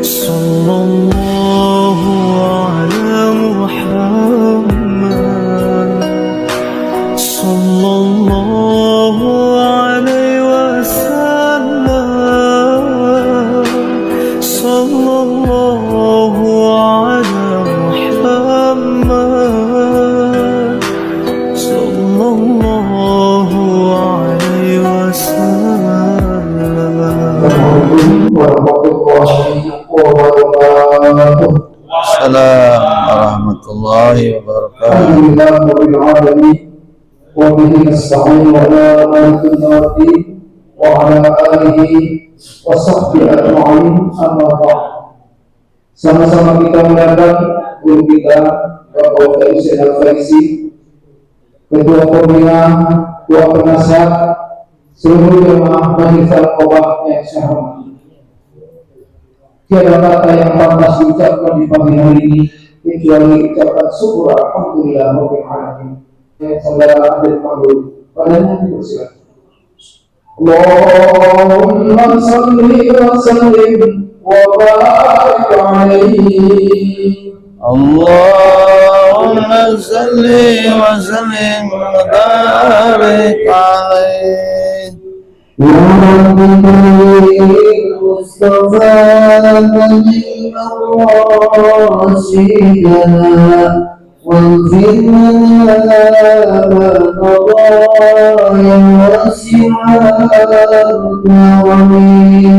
Sallallahu ala Muhammad, sallallahu alaihi wasallam, sallallahu ala Muhammad, sallallahu alaihi wasallam. Assalamualaikum warahmatullahi wabarakatuh. Alhamdulillahirabbil alamin wa bihi nasta'in ala al-din wa ala alihi wa sahbihi ajma'in, amma ba'd. Sama-sama kita melihat guru kita Bapak Ustaz Al-Faisi, Ketua Pembina, Ketua Penasihat, seluruh jemaah Majelis Al-Qobah yang saya hormati. Tiada kata yang pantas diucapkan di pagi hari ini kecuali ucapan syukur alhamdulillah rabbil alamin. Saudara Adil Panggul, padanya dipersilakan. Allahumma salli wa sallim wa barik alaihi. Allahumma salli wa sallim wa barik alaihi. Ya Rabbi Mustafa Nabiyyina Rasulana واغفر لنا ما مضى يا واسع الكرم Ya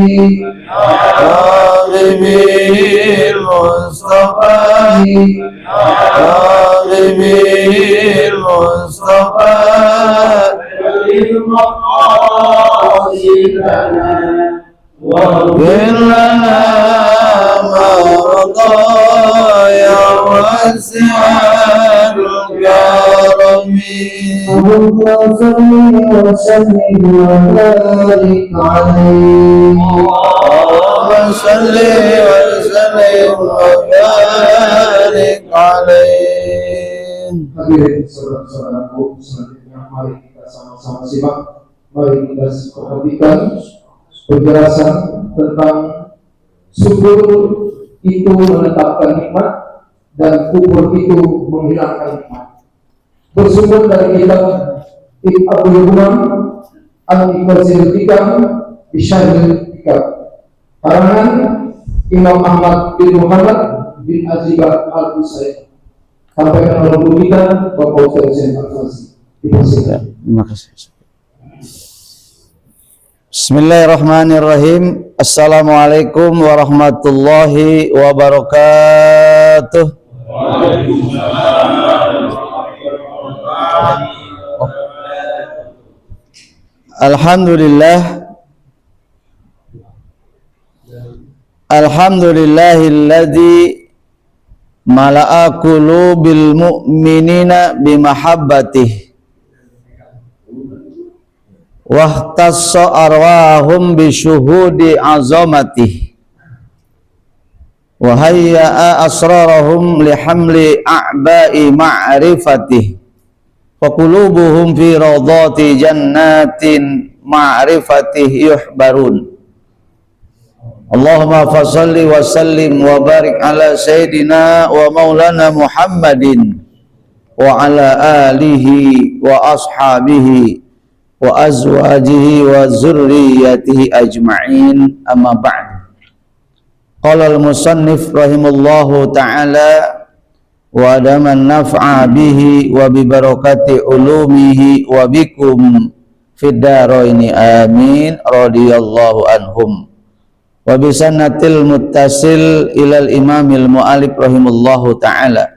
Habibi Mustafa, Ya Habibi Mustafa, واغفر لنا ما مضى يا واسع الكرم. اللهم صل وسلم وبارك عليه. اللهم صل وسلم وبارك عليه. Hadirin saudara-saudaraku, selanjutnya mari kita sama-sama simak, mari kita perhatikan penjelasan tentang syukur itu menetapkan nikmat dan kufur itu menghilangkan nikmat. Bersumber dari kitab Ibn Abdul Rumam Al-Iqazil Hikam Bisyaril Hikam, karangan Imam Ahmad bin Muhammad bin Azibat Al-Husayn, sampaikan oleh guru kita Bapak Ustaz Al-Faisi. Terima kasih. Bismillahirrahmanirrahim. Assalamualaikum warahmatullahi wabarakatuh. Alhamdulillahilladzi mala'a qulubil mu'minina bimahabbatih wahtassa arwahum bisyuhudi azamatih wa hayya'a asrarahum lihamli a'ba'i ma'rifatih fa qulubuhum fi rawdati jannatin ma'rifatih yuhbarun. Allahumma fasalli wa sallim wa barik ala sayyidina wa maulana Muhammadin wa ala alihi wa ashabihi wa azwajihi wa zurriyatihi ajma'in, amma ba'd. Qala al-musannif rahimallahu ta'ala wa adaman naf'a bihi wa bi barakati ulumihi wa bikum fid daraini amin radhiyallahu anhum wa bi sanatil muttasil ilal imamil mu'alif rahimallahu ta'ala.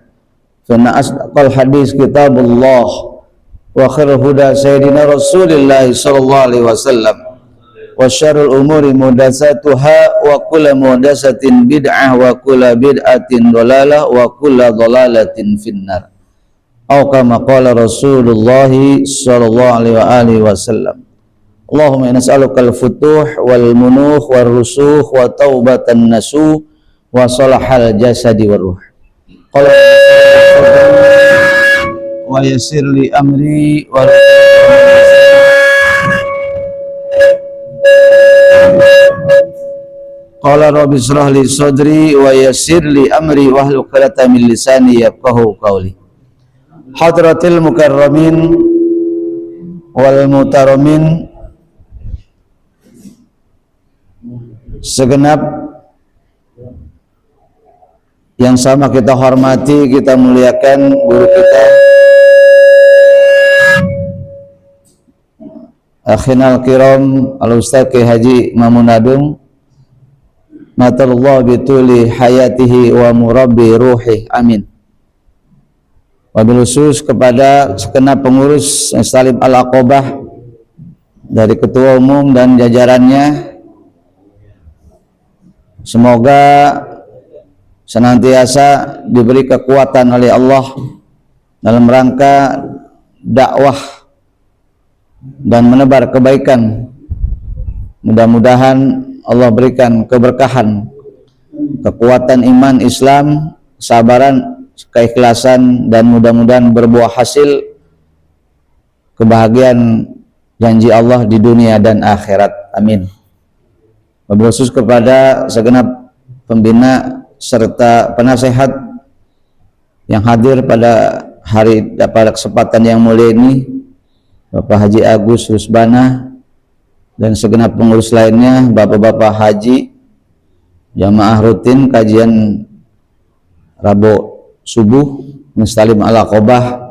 Fa asdaqal hadis kitabullah wa khairul huda sayyidina Rasulillah sallallahu alaihi wasallam wa syarrul umuri muhdatsatuha wa kullu muhdatsatin bid'ah wa kullu bid'atin dhalalah wa kullu dhalalatin finnar. Atau kama qala Rasulullah sallallahu alaihi wasallam. Allahumma inna nas'alukal futuh wal munuh war rusuh wa taubatan nasuh wa salahal jasadi war ruh. Qala wa yassir li amri wa Qala rabbi shrah li sadri wa yassir li amri wahlul 'uqdatam min lisani yafqahu qawli. Hadratil mukarramin wal mutaramin, segenap yang sama kita hormati, kita muliakan guru kita akhinal kiram al-ustaz Kiai Haji Mamun Adung, natallahu bituli hayatihi wa murabbi ruhi, amin. Wabil khusus kepada segenap pengurus Salim Al-Aqobah dari ketua umum dan jajarannya, semoga senantiasa diberi kekuatan oleh Allah dalam rangka dakwah dan menebar kebaikan. Mudah-mudahan Allah berikan keberkahan, kekuatan iman Islam, kesabaran, keikhlasan, dan mudah-mudahan berbuah hasil kebahagiaan janji Allah di dunia dan akhirat, amin. Wabil khusus kepada segenap pembina serta penasehat yang hadir pada kesempatan yang mulia ini, Bapak Haji Agus Rusbana dan segenap pengurus lainnya, bapak-bapak haji, jamaah rutin kajian Rabu subuh Salim Al-Aqobah.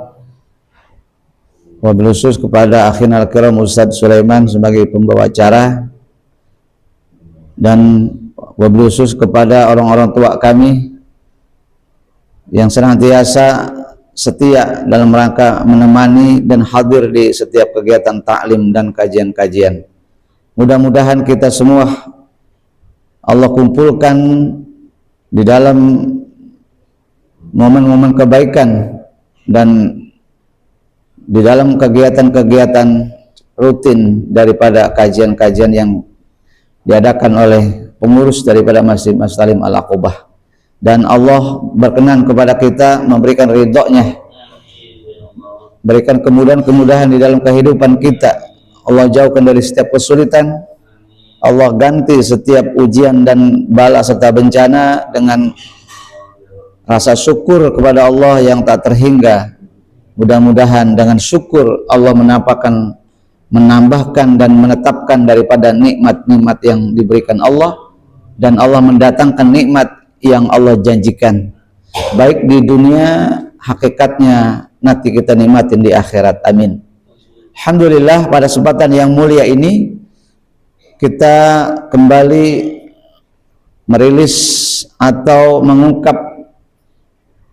Wabil khusus kepada akhinal kiram Ustadz Sulaiman sebagai pembawa acara, dan wabil khusus kepada orang-orang tua kami yang senantiasa setia dalam rangka menemani dan hadir di setiap kegiatan taklim dan kajian-kajian. Mudah-mudahan kita semua Allah kumpulkan di dalam momen-momen kebaikan dan di dalam kegiatan-kegiatan rutin daripada kajian-kajian yang diadakan oleh pengurus daripada Masjid Salim Al-Aqobah, dan Allah berkenan kepada kita memberikan ridhonya, berikan kemudahan-kemudahan di dalam kehidupan kita. Allah jauhkan dari setiap kesulitan, Allah ganti setiap ujian dan bala serta bencana dengan rasa syukur kepada Allah yang tak terhingga. Mudah-mudahan dengan syukur Allah menambahkan dan menetapkan daripada nikmat-nikmat yang diberikan Allah, dan Allah mendatangkan nikmat yang Allah janjikan, baik di dunia, hakikatnya nanti kita nikmatin di akhirat, amin. Alhamdulillah, pada kesempatan yang mulia ini kita kembali merilis atau mengungkap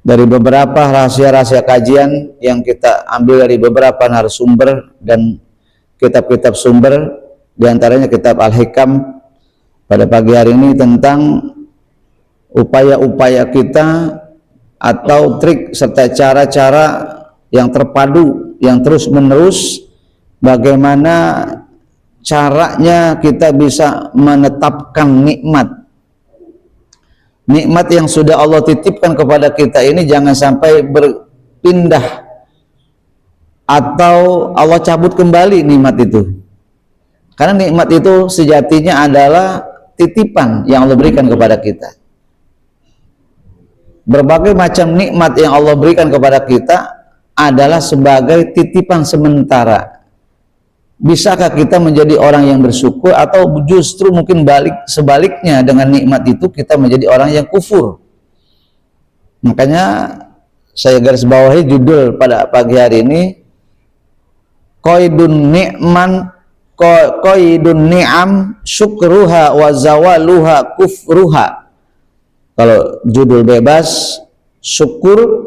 dari beberapa rahasia-rahasia kajian yang kita ambil dari beberapa narasumber dan kitab-kitab sumber, diantaranya kitab Al-Hikam pada pagi hari ini, tentang upaya-upaya kita atau trik serta cara-cara yang terpadu, yang terus-menerus, bagaimana caranya kita bisa menetapkan nikmat yang sudah Allah titipkan kepada kita ini, jangan sampai berpindah atau Allah cabut kembali nikmat itu. Karena nikmat itu sejatinya adalah titipan yang Allah berikan kepada kita. Berbagai macam nikmat yang Allah berikan kepada kita adalah sebagai titipan sementara. Bisakah kita menjadi orang yang bersyukur, atau justru mungkin sebaliknya, dengan nikmat itu kita menjadi orang yang kufur? Makanya saya garis bawahi judul pada pagi hari ini, qaidun ni'am syukruha wa zawaluha kufruha. Kalau judul bebas, syukur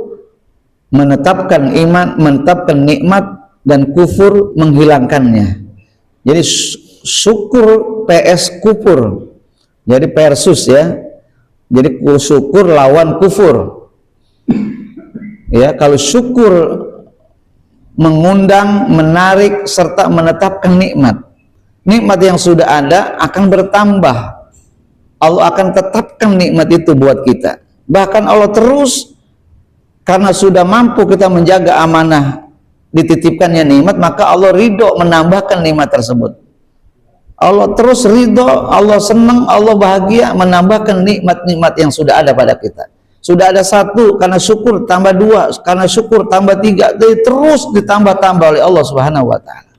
menetapkan iman, menetapkan nikmat, dan kufur menghilangkannya. Jadi syukur PS kufur, jadi versus ya. Jadi syukur lawan kufur. Ya, kalau syukur mengundang, menarik, serta menetapkan nikmat. Nikmat yang sudah ada akan bertambah. Allah akan tetapkan nikmat itu buat kita. Bahkan Allah terus, karena sudah mampu kita menjaga amanah dititipkannya nikmat, maka Allah ridho menambahkan nikmat tersebut. Allah terus ridho, Allah senang, Allah bahagia, menambahkan nikmat-nikmat yang sudah ada pada kita. Sudah ada satu, karena syukur tambah dua, karena syukur tambah tiga, jadi terus ditambah-tambah oleh Allah Subhanahu wa Ta'ala.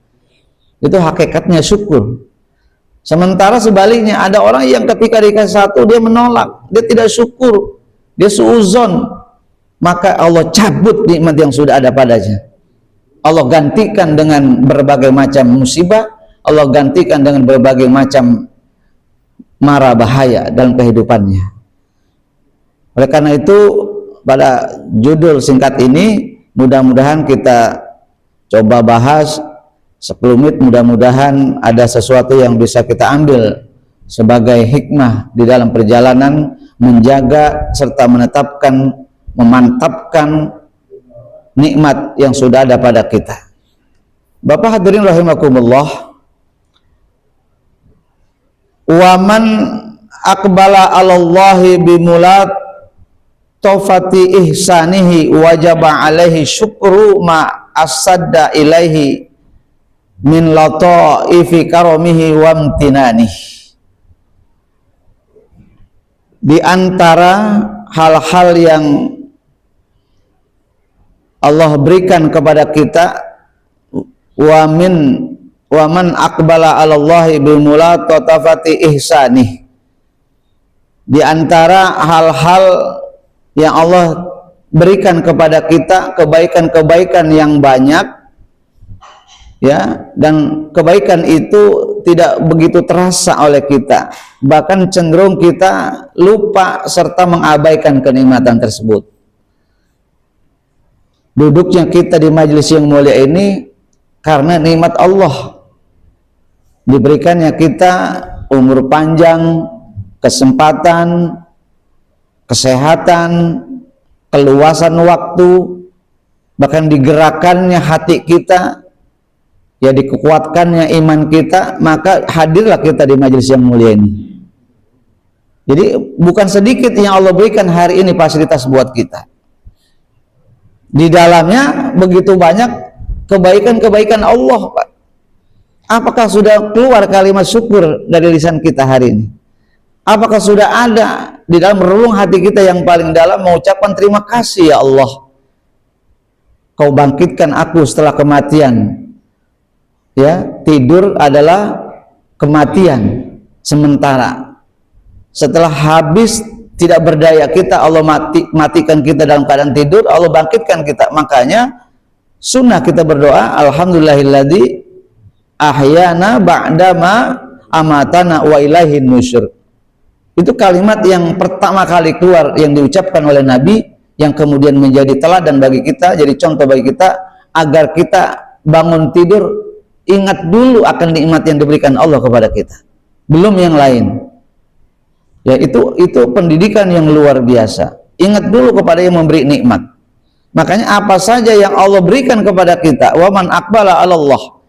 Itu hakikatnya syukur. Sementara sebaliknya, ada orang yang ketika dikasih satu dia menolak, dia tidak syukur, dia suuzon, maka Allah cabut nikmat yang sudah ada padanya. Allah gantikan dengan berbagai macam musibah, Allah gantikan dengan berbagai macam mara bahaya dalam kehidupannya. Oleh karena itu, pada judul singkat ini mudah-mudahan kita coba bahas sekelumit, mudah-mudahan ada sesuatu yang bisa kita ambil sebagai hikmah di dalam perjalanan menjaga serta menetapkan, memantapkan nikmat yang sudah ada pada kita. Bapak hadirin rahimakumullah, wa man aqbala 'alallahi bimulatafati ihsanihi wajaba 'alaihi syukru ma asadda ilaihi min lataifi karamihi wa amtinanihi. Di antara hal-hal yang Allah berikan kepada kita, wa man aqbala 'alallahi bimulatafati ihsanih, di antara hal-hal yang Allah berikan kepada kita, kebaikan-kebaikan yang banyak, ya, dan kebaikan itu tidak begitu terasa oleh kita, bahkan cenderung kita lupa serta mengabaikan kenikmatan tersebut. Duduknya kita di majelis yang mulia ini karena nikmat Allah. Diberikannya kita umur panjang, kesempatan, kesehatan, keluasan waktu, bahkan digerakkannya hati kita, ya, dikuatkannya iman kita, maka hadirlah kita di majelis yang mulia ini. Jadi bukan sedikit yang Allah berikan hari ini fasilitas buat kita. Di dalamnya begitu banyak kebaikan-kebaikan Allah, Pak. Apakah sudah keluar kalimat syukur dari lisan kita hari ini? Apakah sudah ada di dalam relung hati kita yang paling dalam mengucapkan terima kasih, ya Allah, Kau bangkitkan aku setelah kematian. Ya, tidur adalah kematian sementara. Setelah habis tidak berdaya kita, Allah matikan kita dalam keadaan tidur, Allah bangkitkan kita. Makanya sunnah kita berdoa, alhamdulillahilladzi ahyana ba'dama amatana wa ilaihin nusyur. Itu kalimat yang pertama kali keluar yang diucapkan oleh Nabi, yang kemudian menjadi teladan bagi kita, jadi contoh bagi kita, agar kita bangun tidur ingat dulu akan nikmat yang diberikan Allah kepada kita, belum yang lain. Ya, itu pendidikan yang luar biasa. Ingat dulu kepada yang memberi nikmat. Makanya apa saja yang Allah berikan kepada kita, wa man aqbala 'alallah,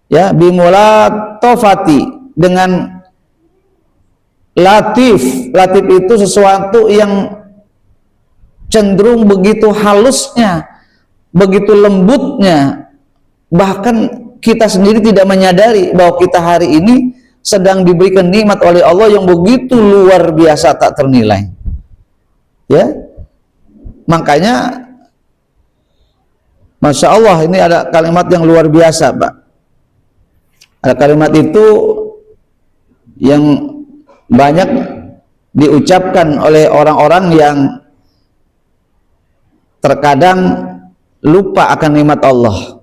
ya, bimulatafati, dengan latif. Latif itu sesuatu yang cenderung begitu halusnya, begitu lembutnya, bahkan kita sendiri tidak menyadari bahwa kita hari ini sedang diberikan nikmat oleh Allah yang begitu luar biasa, tak ternilai. Ya, makanya Masya Allah, ini ada kalimat yang luar biasa, Pak. Ada kalimat itu yang banyak diucapkan oleh orang-orang yang terkadang lupa akan nikmat Allah.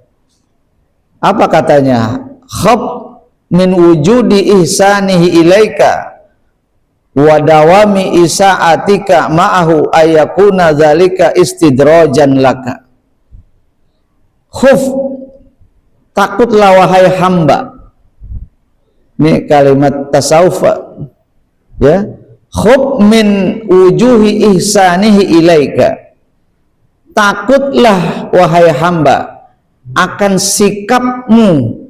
Apa katanya? Khab min wujudi ihsanihi ilaika wa dawami isaatika ma'ahu ayakuna zalika istidrajan laka. Khuf, takutlah wahai hamba. Ini kalimat tasawuf, ya. Khuf min wujuhi ihsanihi ilaika. Takutlah wahai hamba akan sikapmu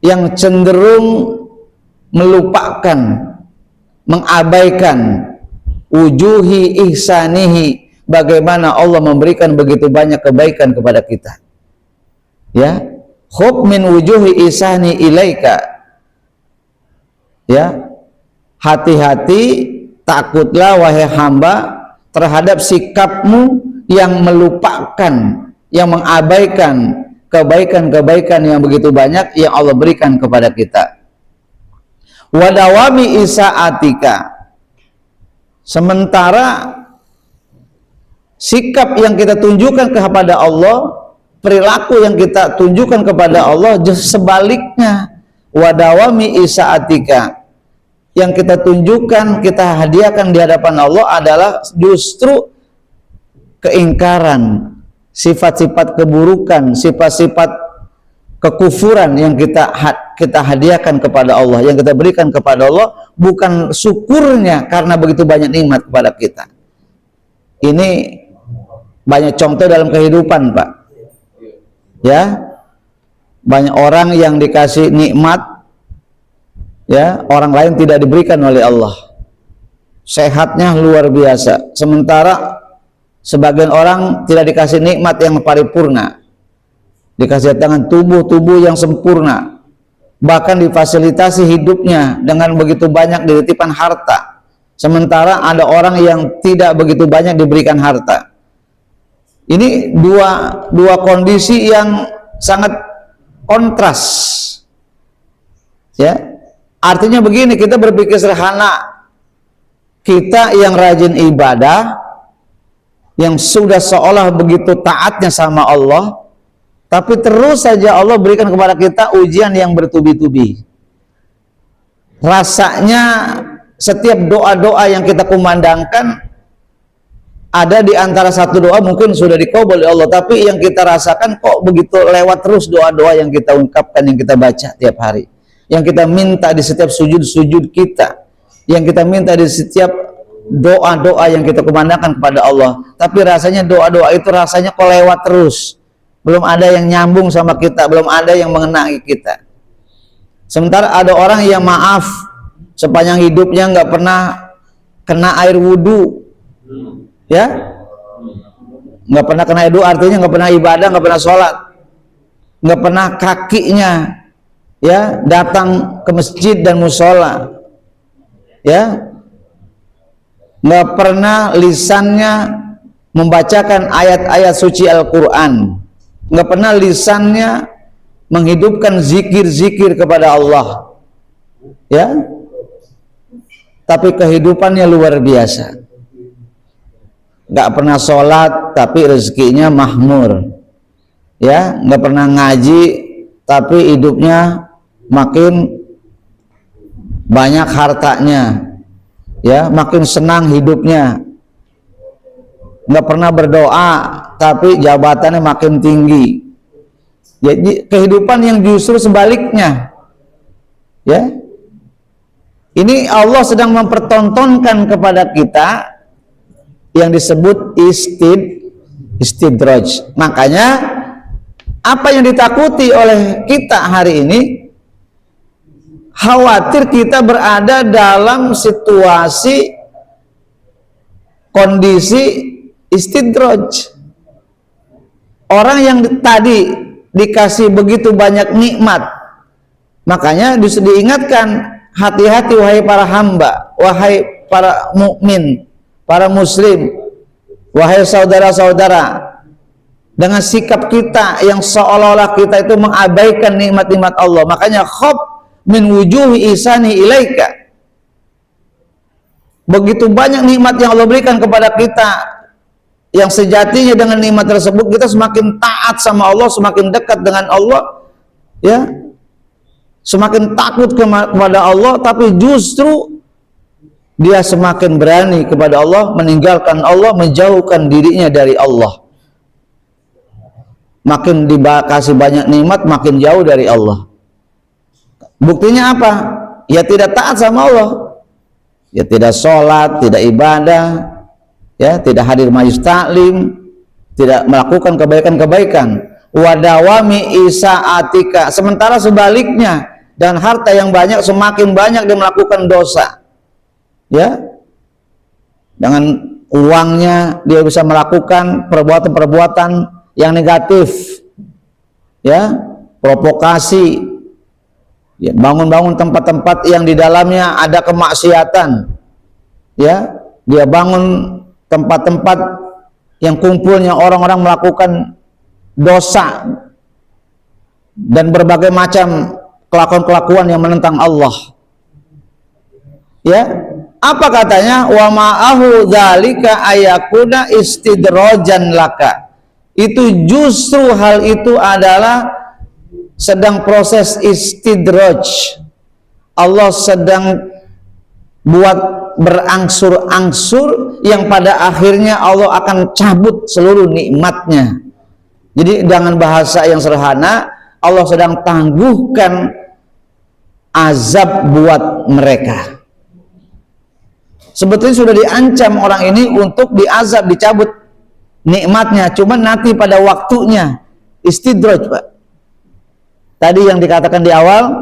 yang cenderung melupakan, mengabaikan wujuhi ihsanihi, bagaimana Allah memberikan begitu banyak kebaikan kepada kita. Ya, khub min wujuhi ihsani ilaika, Ya, hati-hati, takutlah wahai hamba terhadap sikapmu yang melupakan, yang mengabaikan kebaikan-kebaikan yang begitu banyak yang Allah berikan kepada kita. Wadawami isaatika, sementara sikap yang kita tunjukkan kepada Allah, perilaku yang kita tunjukkan kepada Allah sebaliknya. Wadawami isaatika, yang kita tunjukkan, kita hadiahkan di hadapan Allah adalah justru keingkaran, sifat-sifat keburukan, sifat-sifat kekufuran yang kita hadiahkan kepada Allah, yang kita berikan kepada Allah, bukan syukurnya karena begitu banyak nikmat kepada kita. Ini banyak contoh dalam kehidupan, Pak. Ya, banyak orang yang dikasih nikmat, ya, orang lain tidak diberikan oleh Allah. Sehatnya luar biasa, sementara sebagian orang tidak dikasih nikmat yang paripurna, dikasih tangan tubuh yang sempurna, bahkan difasilitasi hidupnya dengan begitu banyak dititipkan harta, sementara ada orang yang tidak begitu banyak diberikan harta. Ini dua kondisi yang sangat kontras, ya. Artinya begini, kita berpikir sederhana, kita yang rajin ibadah, yang sudah seolah begitu taatnya sama Allah, tapi terus saja Allah berikan kepada kita ujian yang bertubi-tubi. Rasanya setiap doa-doa yang kita kumandangkan, ada di antara satu doa mungkin sudah dikabul oleh Allah, tapi yang kita rasakan kok begitu lewat terus doa-doa yang kita ungkapkan, yang kita baca tiap hari, yang kita minta di setiap sujud-sujud kita, yang kita minta di setiap doa-doa yang kita kumandangkan kepada Allah, tapi rasanya doa-doa itu rasanya kok lewat terus, belum ada yang nyambung sama kita, belum ada yang mengenai kita. Sementara ada orang yang maaf sepanjang hidupnya nggak pernah kena air wudhu, ya, nggak pernah kena wudhu, artinya nggak pernah ibadah, nggak pernah sholat, nggak pernah kakinya, ya, datang ke masjid dan musola, ya, nggak pernah lisannya membacakan ayat-ayat suci Al-Quran, nggak pernah lisannya menghidupkan zikir-zikir kepada Allah, ya, tapi kehidupannya luar biasa. Nggak pernah sholat tapi rezekinya mahmur, ya, nggak pernah ngaji tapi hidupnya makin banyak hartanya, ya, makin senang hidupnya. Nggak pernah berdoa tapi jabatannya makin tinggi. Jadi kehidupan yang justru sebaliknya, ya. Ini Allah sedang mempertontonkan kepada kita yang disebut istidraj. Makanya apa yang ditakuti oleh kita hari ini, khawatir kita berada dalam situasi kondisi istidraj. Orang yang tadi dikasih begitu banyak nikmat, makanya diingatkan, hati-hati wahai para hamba, wahai para mukmin, para muslim, wahai saudara-saudara, dengan sikap kita yang seolah-olah kita itu mengabaikan nikmat-nikmat Allah. Makanya khab min wujuhi isani ilaika, begitu banyak nikmat yang Allah berikan kepada kita, yang sejatinya dengan nikmat tersebut kita semakin taat sama Allah, semakin dekat dengan Allah, ya, semakin takut kepada Allah, tapi justru dia semakin berani kepada Allah, meninggalkan Allah, menjauhkan dirinya dari Allah. Makin dikasih banyak nikmat, makin jauh dari Allah. Buktinya apa? Ya tidak taat sama Allah, ya tidak sholat, tidak ibadah, ya, tidak hadir majelis taklim, tidak melakukan kebaikan-kebaikan. Wadawami isaatika, sementara sebaliknya, dan harta yang banyak, semakin banyak dia melakukan dosa, ya, dengan uangnya dia bisa melakukan perbuatan-perbuatan yang negatif, ya, provokasi, Ya, bangun-bangun tempat-tempat yang di dalamnya ada kemaksiatan. Ya, dia bangun tempat-tempat yang kumpulnya orang-orang melakukan dosa dan berbagai macam kelakuan-kelakuan yang menentang Allah. Ya, apa katanya? Wa ma'ahu dzalika ayakuna istidrojan laka. Itu justru hal itu adalah sedang proses istidraj. Allah sedang buat berangsur-angsur yang pada akhirnya Allah akan cabut seluruh nikmatnya. Jadi dengan bahasa yang sederhana, Allah sedang tangguhkan azab buat mereka. Sebetulnya sudah diancam orang ini untuk diazab, dicabut nikmatnya, cuman nanti pada waktunya. Istidraj, Pak. Tadi yang dikatakan di awal,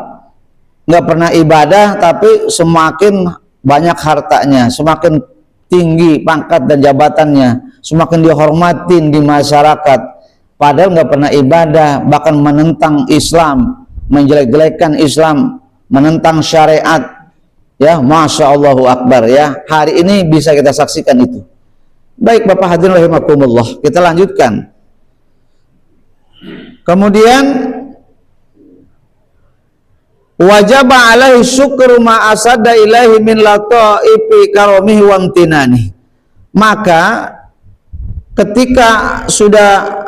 nggak pernah ibadah tapi semakin banyak hartanya, semakin tinggi pangkat dan jabatannya, semakin dihormatin di masyarakat, padahal nggak pernah ibadah, bahkan menentang Islam, menjelek-jelekan Islam, menentang syariat. Ya, Masya Allahu Akbar. Ya, hari ini bisa kita saksikan itu. Baik Bapak hadirin rahimakumullah, kita lanjutkan. Kemudian wajib alaihi syukru ma asada ilaihi min lataifi karomihi wa amtinani. Maka ketika sudah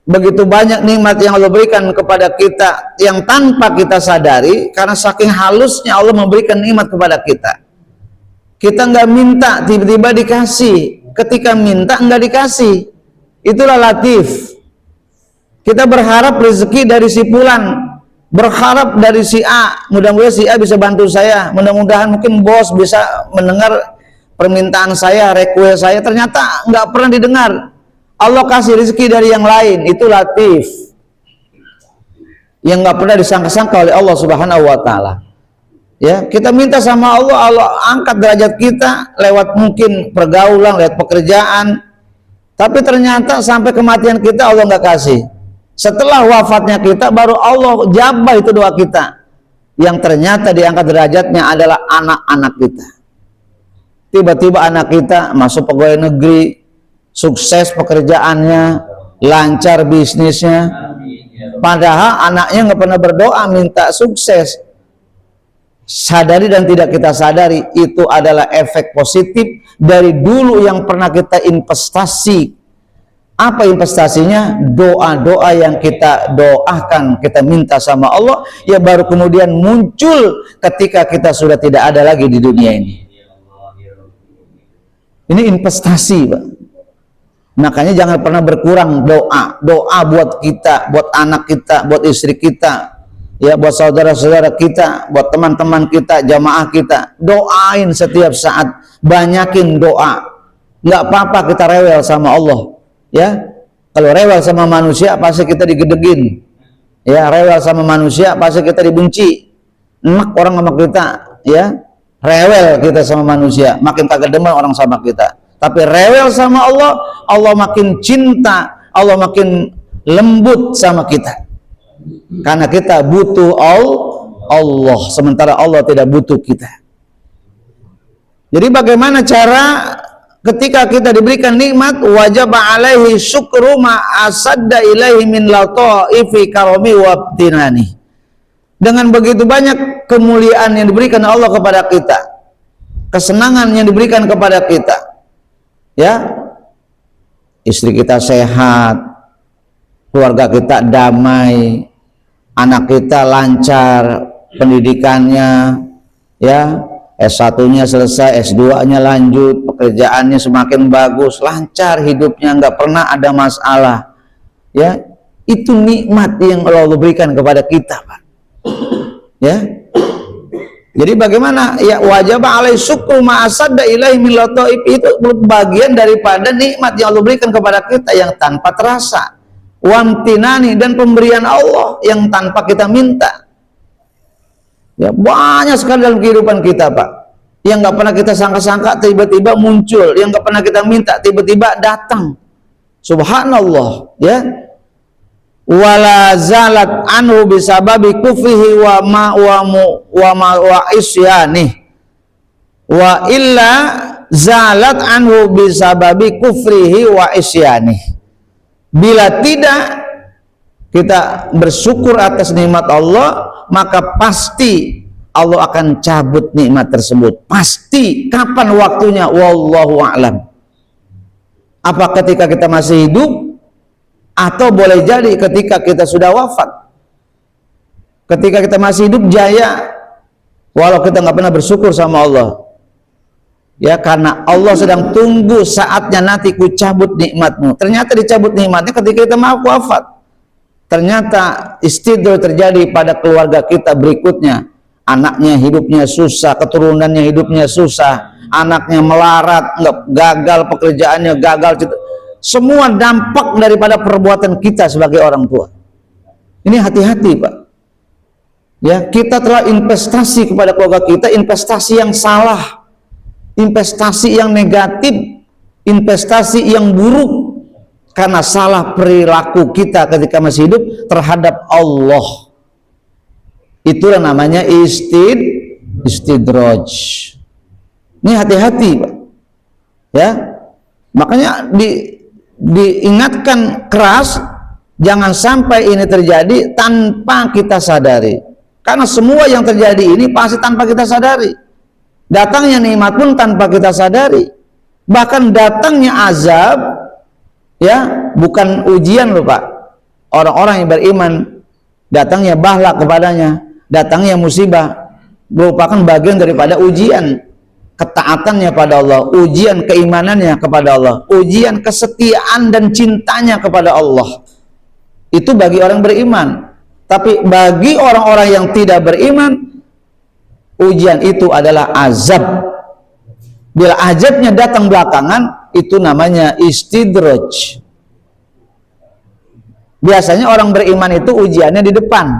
begitu banyak nikmat yang Allah berikan kepada kita yang tanpa kita sadari, karena saking halusnya Allah memberikan nikmat kepada kita, kita nggak minta tiba-tiba dikasih, ketika minta nggak dikasih, itulah latif. Kita berharap rezeki dari si fulan, berharap dari si A, mudah-mudahan si A bisa bantu saya, mudah-mudahan mungkin bos bisa mendengar permintaan saya, request saya, ternyata nggak pernah didengar. Allah kasih rezeki dari yang lain, itu latif, yang nggak pernah disangka-sangka oleh Allah Subhanahu Wa Taala. Ya, kita minta sama Allah, Allah angkat derajat kita lewat mungkin pergaulan, lewat pekerjaan, tapi ternyata sampai kematian kita Allah nggak kasih. Setelah wafatnya kita baru Allah jabah itu doa kita, yang ternyata diangkat derajatnya adalah anak-anak kita. Tiba-tiba anak kita masuk pegawai negeri, sukses pekerjaannya, lancar bisnisnya, padahal anaknya nggak pernah berdoa minta sukses. Sadari dan tidak kita sadari, itu adalah efek positif dari dulu yang pernah kita investasi. Apa investasinya? Doa-doa yang kita doakan, kita minta sama Allah, ya baru kemudian muncul ketika kita sudah tidak ada lagi di dunia ini. Ini investasi, Pak. Makanya jangan pernah berkurang doa. Doa buat kita, buat anak kita, buat istri kita, ya buat saudara-saudara kita, buat teman-teman kita, jamaah kita. Doain setiap saat, banyakin doa. Nggak apa-apa kita rewel sama Allah. Ya, kalau rewel sama manusia pasti kita digedegin. Ya, rewel sama manusia pasti kita dibenci. Enak orang sama kita, ya. Rewel kita sama manusia, makin kagak demen orang sama kita. Tapi rewel sama Allah, Allah makin cinta, Allah makin lembut sama kita. Karena kita butuh Allah, sementara Allah tidak butuh kita. Jadi bagaimana cara ketika kita diberikan nikmat? Wajib alaihi syukru ma asadda ilaihi min lataifi karomi wa abtinani. Dengan begitu banyak kemuliaan yang diberikan Allah kepada kita, kesenangan yang diberikan kepada kita, ya, istri kita sehat, keluarga kita damai, anak kita lancar pendidikannya, ya, S1-nya selesai, S2-nya lanjut, pekerjaannya semakin bagus, lancar hidupnya, nggak pernah ada masalah. Ya, itu nikmat yang Allah berikan kepada kita, Pak. Ya. Jadi bagaimana? Ya, wajib alaihi syukru ma asadda ilaihi min lataif, itu bagian daripada nikmat yang Allah berikan kepada kita yang tanpa terasa. Wamtinani, dan pemberian Allah yang tanpa kita minta. Ya, banyak sekali dalam kehidupan kita, Pak, yang nggak pernah kita sangka-sangka tiba-tiba muncul, yang nggak pernah kita minta tiba-tiba datang. Subhanallah, ya. wala zalat anhu bisababi kufrihi wa isyani wa illa zalat anhu bisababi kufrihi wa isyani. Bila tidak kita bersyukur atas nikmat Allah, maka pasti Allah akan cabut nikmat tersebut. Pasti. Kapan waktunya? Wallahu a'lam. Apa ketika kita masih hidup, atau boleh jadi ketika kita sudah wafat. Ketika kita masih hidup jaya, walau kita nggak pernah bersyukur sama Allah. Ya, karena Allah sedang tunggu saatnya nanti ku cabut nikmatmu. Ternyata dicabut nikmatnya ketika kita mau wafat. Ternyata istidraj terjadi pada keluarga kita berikutnya. Anaknya hidupnya susah, keturunannya hidupnya susah, anaknya melarat, gagal pekerjaannya, gagal. Semua dampak daripada perbuatan kita sebagai orang tua. Ini hati-hati, Pak. Ya, kita telah investasi kepada keluarga kita, investasi yang salah, investasi yang negatif, investasi yang buruk, karena salah perilaku kita ketika masih hidup terhadap Allah. Itulah namanya istidraj. Ini hati-hati, Pak. Ya, makanya diingatkan keras, jangan sampai ini terjadi tanpa kita sadari. Karena semua yang terjadi ini pasti tanpa kita sadari. Datangnya nikmat pun tanpa kita sadari. Bahkan datangnya azab, ya, bukan ujian loh, Pak. Orang-orang yang beriman datangnya bala kepadanya, datangnya musibah, merupakan bagian daripada ujian ketaatannya pada Allah, ujian keimanannya kepada Allah, ujian kesetiaan dan cintanya kepada Allah. Itu bagi orang beriman. Tapi bagi orang-orang yang tidak beriman, ujian itu adalah azab. Bila azabnya datang belakangan, itu namanya istidraj. Biasanya orang beriman itu ujiannya di depan.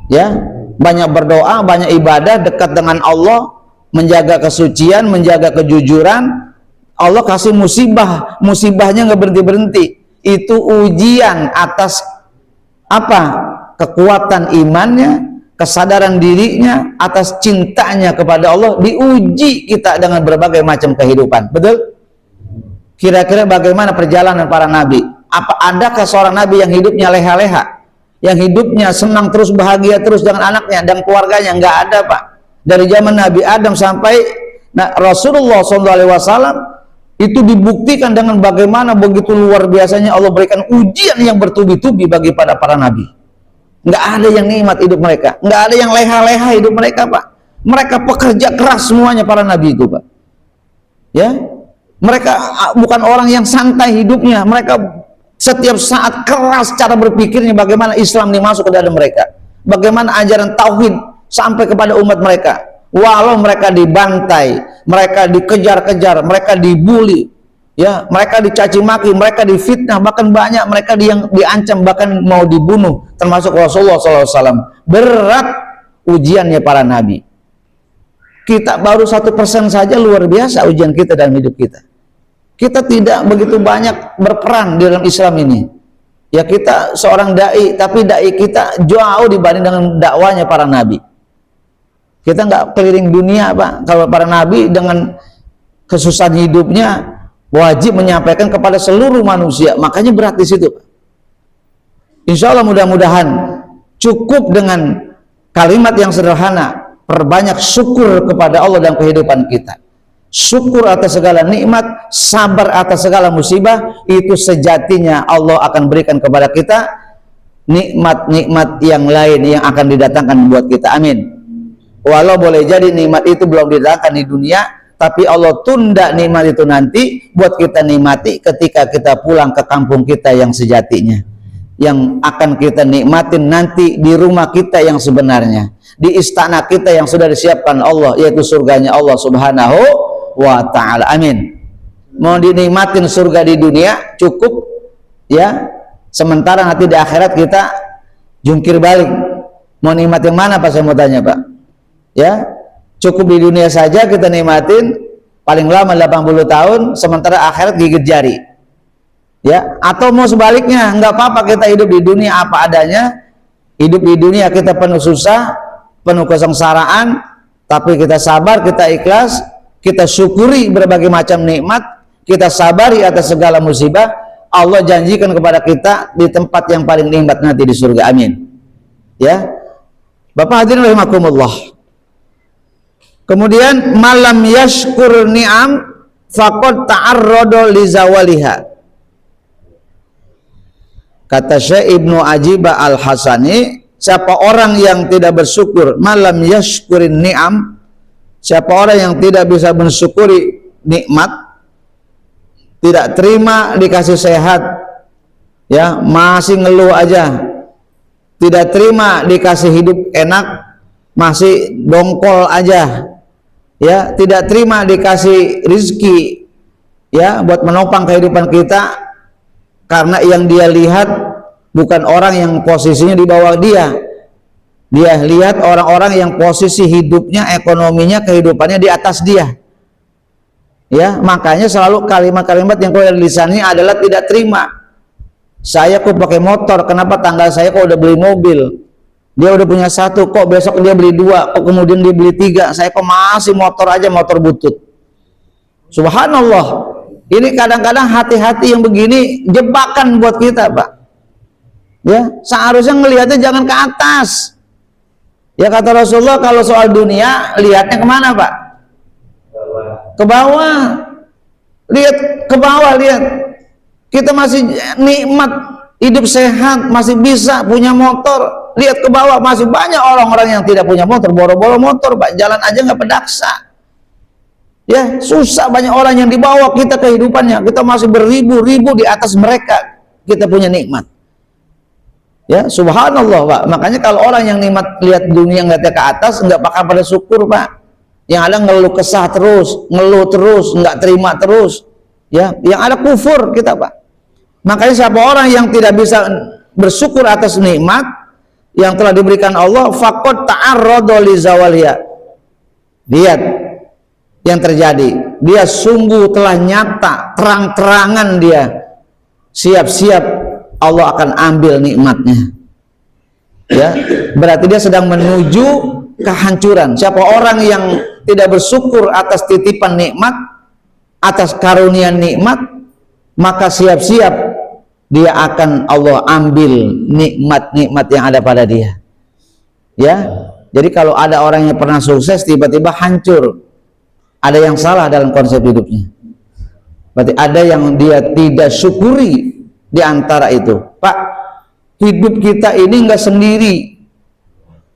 Ya, banyak berdoa, banyak ibadah, dekat dengan Allah, menjaga kesucian, menjaga kejujuran. Allah kasih musibah, musibahnya nggak berhenti-berhenti. Itu ujian atas apa? Kekuatan imannya, kesadaran dirinya, atas cintanya kepada Allah. Diuji kita dengan berbagai macam kehidupan. Betul? Kira-kira bagaimana perjalanan para nabi? Adakah seorang nabi yang hidupnya leha-leha, yang hidupnya senang terus, bahagia terus dengan anaknya dan keluarganya? Nggak ada, Pak. Dari zaman Nabi Adam sampai Rasulullah SAW itu dibuktikan dengan bagaimana begitu luar biasanya Allah berikan ujian yang bertubi-tubi bagi para nabi. Nggak ada yang nikmat hidup mereka, nggak ada yang leha-leha hidup mereka, Pak. Mereka pekerja keras semuanya para nabi itu, Pak. Ya, mereka bukan orang yang santai hidupnya. Mereka setiap saat keras cara berpikirnya, bagaimana Islam dimasuk ke dalam mereka, bagaimana ajaran tauhid sampai kepada umat mereka. Walau mereka dibantai, mereka dikejar-kejar, mereka dibully, ya, mereka dicaci maki, mereka difitnah, bahkan banyak mereka yang diancam, bahkan mau dibunuh, termasuk Rasulullah SAW. Berat ujiannya para nabi. Kita baru 1% saja luar biasa ujian kita dalam hidup kita. Kita tidak begitu banyak berperan di dalam Islam ini. Ya, kita seorang dai, tapi dai kita jauh dibanding dengan dakwanya para nabi. Kita nggak keliling dunia, Pak. Kalau para nabi dengan kesusahan hidupnya wajib menyampaikan kepada seluruh manusia, makanya berat di situ. Insya Allah mudah-mudahan cukup dengan kalimat yang sederhana, perbanyak syukur kepada Allah dalam kehidupan kita. Syukur atas segala nikmat, sabar atas segala musibah, itu sejatinya Allah akan berikan kepada kita nikmat-nikmat yang lain yang akan didatangkan buat kita. Amin. Walau boleh jadi nikmat itu belum didatangkan di dunia, tapi Allah tunda nikmat itu nanti buat kita nikmati ketika kita pulang ke kampung kita yang sejatinya, yang akan kita nikmatin nanti di rumah kita yang sebenarnya, di istana kita yang sudah disiapkan Allah, yaitu surganya Allah Subhanahu wa ta'ala. Amin. Mau dinikmatin surga di dunia cukup, ya, sementara nanti di akhirat kita jungkir balik. Mau nikmat yang mana, Pak? Saya mau tanya, Pak. Ya, cukup di dunia saja kita nikmatin paling lama 80 tahun, sementara akhirat gigit jari. Ya, atau mau sebaliknya, nggak apa-apa kita hidup di dunia apa adanya. Hidup di dunia kita penuh susah, penuh kesengsaraan, tapi kita sabar, kita ikhlas, kita syukuri berbagai macam nikmat, kita sabari atas segala musibah. Allah janjikan kepada kita di tempat yang paling nikmat nanti di surga. Amin. Ya, Bapak hadirin rahimakumullah. Kemudian malam yashkur ni'am faqad ta'arrada li zawaliha. Kata Syekh Ibnu Ajibah Al-Hasani, siapa orang yang tidak bersyukur, malam yashkurin ni'am, siapa orang yang tidak bisa mensyukuri nikmat, tidak terima dikasih sehat, ya masih ngeluh aja, tidak terima dikasih hidup enak, masih dongkol aja, ya tidak terima dikasih rizki, ya buat menopang kehidupan kita, karena yang dia lihat bukan orang yang posisinya di bawah dia. Dia lihat orang-orang yang posisi hidupnya, ekonominya, kehidupannya di atas dia. Ya, makanya selalu kalimat-kalimat yang keluar dari lisannya adalah tidak terima. Saya kok pakai motor, kenapa tanggal saya kok udah beli mobil? Dia udah punya satu, kok besok dia beli dua, kok kemudian dia beli tiga, saya kok masih motor aja, motor butut. Subhanallah. Ini kadang-kadang hati-hati yang begini jebakan buat kita, Pak. Ya, seharusnya ngelihatnya jangan ke atas. Ya kata Rasulullah, kalau soal dunia lihatnya kemana, Pak? Ke bawah. Lihat ke bawah, lihat. Kita masih nikmat, hidup sehat, masih bisa punya motor. Lihat ke bawah, masih banyak orang-orang yang tidak punya motor, boro-boro motor, Pak. Jalan aja nggak pedaksa. Ya, susah, banyak orang yang dibawa kita kehidupannya, kita masih beribu-ribu di atas mereka, kita punya nikmat. Ya, subhanallah, Pak. Makanya kalau orang yang nikmat lihat dunia ngeliatnya ke atas, nggak bakal pada syukur, Pak. Yang ada ngeluh kesah terus, ngeluh terus, nggak terima terus. Ya, yang ada kufur kita, Pak. Makanya siapa orang yang tidak bisa bersyukur atas nikmat yang telah diberikan Allah, faqad ta'arrada li zawaliha. Lihat yang terjadi, dia sungguh telah nyata, terang-terangan dia siap-siap Allah akan ambil nikmatnya. Ya, berarti dia sedang menuju kehancuran. Siapa orang yang tidak bersyukur atas titipan nikmat, atas karunia nikmat, maka siap-siap dia akan Allah ambil nikmat-nikmat yang ada pada dia. Ya, jadi kalau ada orang yang pernah sukses tiba-tiba hancur, ada yang salah dalam konsep hidupnya. Berarti ada yang dia tidak syukuri di antara itu. Pak, hidup kita ini enggak sendiri.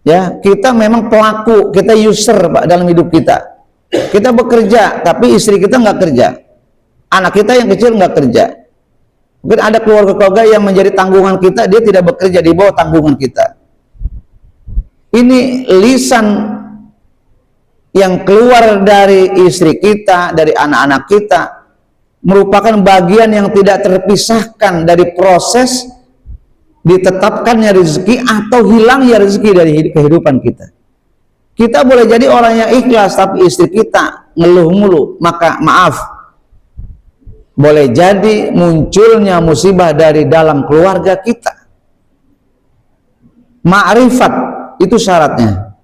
Ya, kita memang pelaku, kita user, Pak, dalam hidup kita. Kita bekerja, tapi istri kita enggak kerja. Anak kita yang kecil enggak kerja. Mungkin ada keluarga-keluarga yang menjadi tanggungan kita, dia tidak bekerja di bawah tanggungan kita. Ini lisan yang keluar dari istri kita, dari anak-anak kita, merupakan bagian yang tidak terpisahkan dari proses ditetapkannya rezeki atau hilangnya rezeki dari kehidupan kita. Kita boleh jadi orang yang ikhlas, tapi istri kita ngeluh mulu, maka maaf, boleh jadi munculnya musibah dari dalam keluarga kita. Ma'rifat itu syaratnya.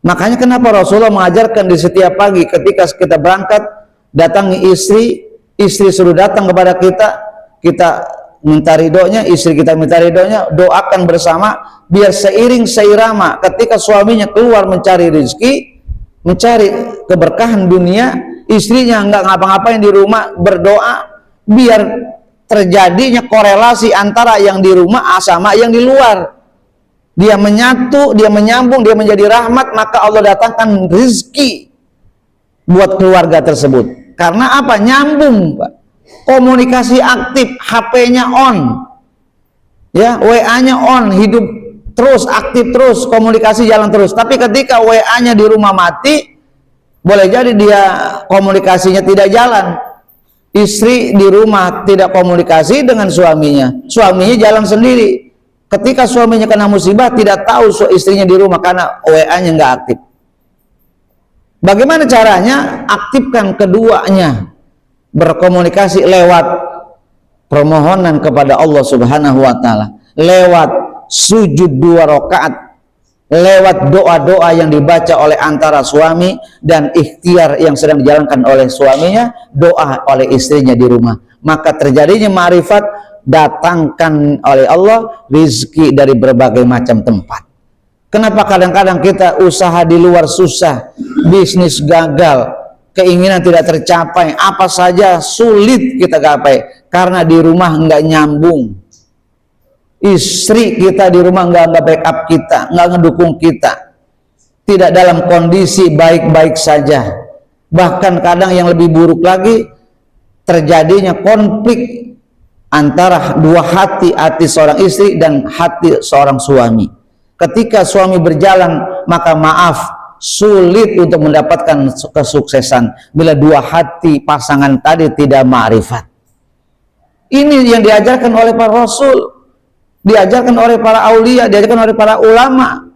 Makanya kenapa Rasulullah mengajarkan di setiap pagi ketika kita berangkat, datangi istri, istri suruh datang kepada kita, kita minta ridhonya, istri kita minta ridhonya, doakan bersama, biar seiring seirama ketika suaminya keluar mencari rezeki, mencari keberkahan dunia, istrinya nggak ngapa-ngapain di rumah berdoa, biar terjadinya korelasi antara yang di rumah sama yang di luar. Dia menyatu, dia menyambung, dia menjadi rahmat, maka Allah datangkan rezeki buat keluarga tersebut. Karena apa? Nyambung, Pak. Komunikasi aktif, HP-nya on, ya, WA-nya on, hidup terus, aktif terus, komunikasi jalan terus. Tapi ketika WA-nya di rumah mati, boleh jadi dia komunikasinya tidak jalan. Istri di rumah tidak komunikasi dengan suaminya, suaminya jalan sendiri. Ketika suaminya kena musibah, tidak tahu istrinya di rumah karena WA-nya nggak aktif. Bagaimana caranya? Aktifkan keduanya berkomunikasi lewat permohonan kepada Allah Subhanahu wa taala lewat sujud 2 rakaat, lewat doa-doa yang dibaca oleh antara suami dan ikhtiar yang sedang dijalankan oleh suaminya, doa oleh istrinya di rumah, maka terjadinya ma'rifat, datangkan oleh Allah rizki dari berbagai macam tempat. Kenapa kadang-kadang kita usaha di luar susah, bisnis gagal, keinginan tidak tercapai, apa saja sulit kita gapai karena di rumah nggak nyambung. Istri kita di rumah nggak backup kita, nggak ngedukung kita, tidak dalam kondisi baik-baik saja. Bahkan kadang yang lebih buruk lagi, terjadinya konflik antara dua hati seorang istri dan hati seorang suami. Ketika suami berjalan, maka maaf, sulit untuk mendapatkan kesuksesan bila dua hati pasangan tadi tidak ma'rifat. Ini yang diajarkan oleh para rasul, diajarkan oleh para aulia, diajarkan oleh para ulama,